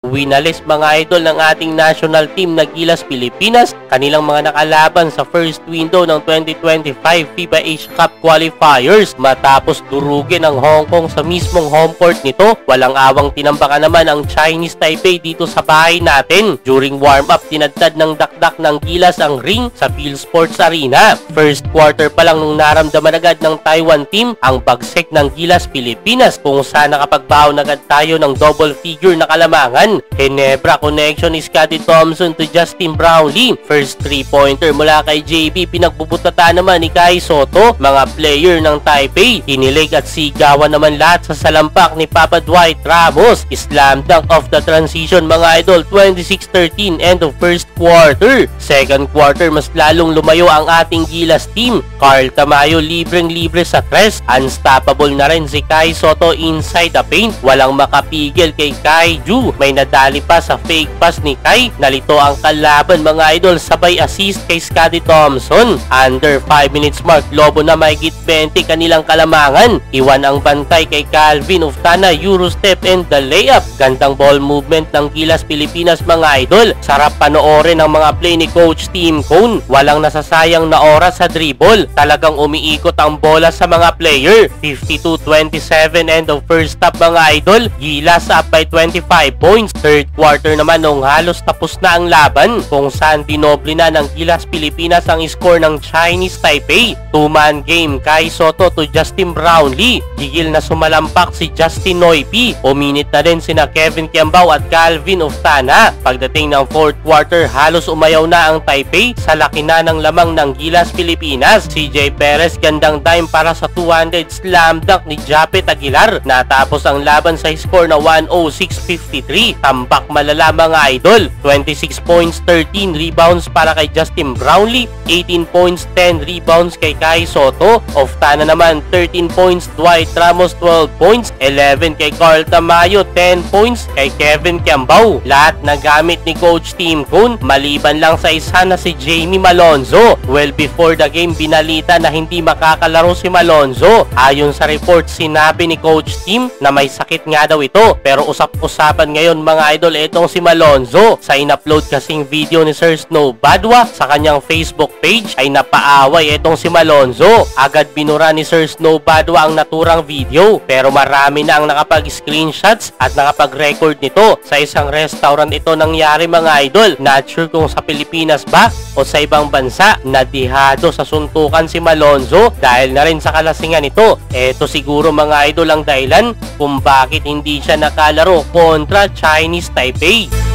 Winalis mga idol ng ating national team na Gilas Pilipinas kanilang mga nakalaban sa first window ng 2025 FIBA Asia Cup qualifiers matapos durugin ang Hong Kong sa mismong home court nito. Walang awang tinambakan naman ang Chinese Taipei dito sa bahay natin. During warm-up, tinadtad ng dakdak ng Gilas ang ring sa Phil Sports Arena. First quarter pa lang nung naramdaman agad ng Taiwan team ang bagsek ng Gilas Pilipinas kung saan nakapagbaon agad tayo ng double figure na kalamangan. Ginebra connection ni Scotty Thompson to Justin Brownlee. First 3-pointer mula kay JB, pinagbubutatan naman ni Kai Soto. Mga player ng Taipei, hinilig at sigawan naman lahat sa salampak ni Papa Dwight Ramos. Slam dunk of the transition mga idol, 26-13 end of first quarter. Second quarter, mas lalong lumayo ang ating Gilas team. Carl Tamayo libreng-libre sa tres. Unstoppable na rin si Kai Soto inside the paint. Walang makapigil kay Kai Ju. May nadali pa sa fake pass ni Kai. Nalito ang kalaban mga idol, sabay assist kay Scotty Thompson. Under 5 minutes mark, Lobo na mahigit 20 kanilang kalamangan. Iwan ang bantay kay Calvin Uftana, Eurostep and the layup. Gandang ball movement ng Gilas Pilipinas mga idol. Sarap panoorin ang mga play ni Coach Tim Cone. Walang nasasayang na oras sa dribble. Talagang umiikot ang bola sa mga player. 52-27 end of first half mga idol. Gilas up by 25 points. Third quarter naman nung halos tapos na ang laban kung saan dinoble na ng Gilas Pilipinas ang score ng Chinese Taipei. Two-man game, Kai Soto to Justin Brownlee. Gigil na sumalampak si Justin Noypi. Uminit na din sina Kevin Kiambao at Calvin Uftana. Pagdating ng fourth quarter, halos umayaw na ang Taipei sa laki na ng lamang ng Gilas Pilipinas. CJ Perez gandang dime para sa 200 slam dunk ni Japet Aguilar. Natapos ang laban sa score na 106-53. Tambak malala mga idol. 26 points, 13 rebounds para kay Justin Brownlee, 18 points, 10 rebounds kay Kai Soto. Uftana naman 13 points, Dwight Ramos 12 points, 11 kay Carl Tamayo, 10 points kay Kevin Kiambao. Lahat nagamit ni Coach Tim Cone maliban lang sa isa na si Jamie Malonzo. Well, before the game binalita na hindi makakalaro si Malonzo. Ayon sa report, sinabi ni Coach Tim na may sakit nga daw ito, pero usap-usapan ngayon mga idol itong si Malonzo. Sa in-upload kasing video ni Sir Snow Badwa sa kanyang Facebook page ay napaaway itong si Malonzo. Agad binura ni Sir Snow Badwa ang naturang video, pero marami na ang nakapag-screenshots at nakapag-record nito. Sa isang restaurant ito nangyari mga idol. Not sure kung sa Pilipinas ba o sa ibang bansa. Nadihado sa suntukan si Malonzo dahil na rin sa kalasingan nito. Eto siguro mga idol ang dahilan kung bakit hindi siya nakalaro kontra Chinese Taipei.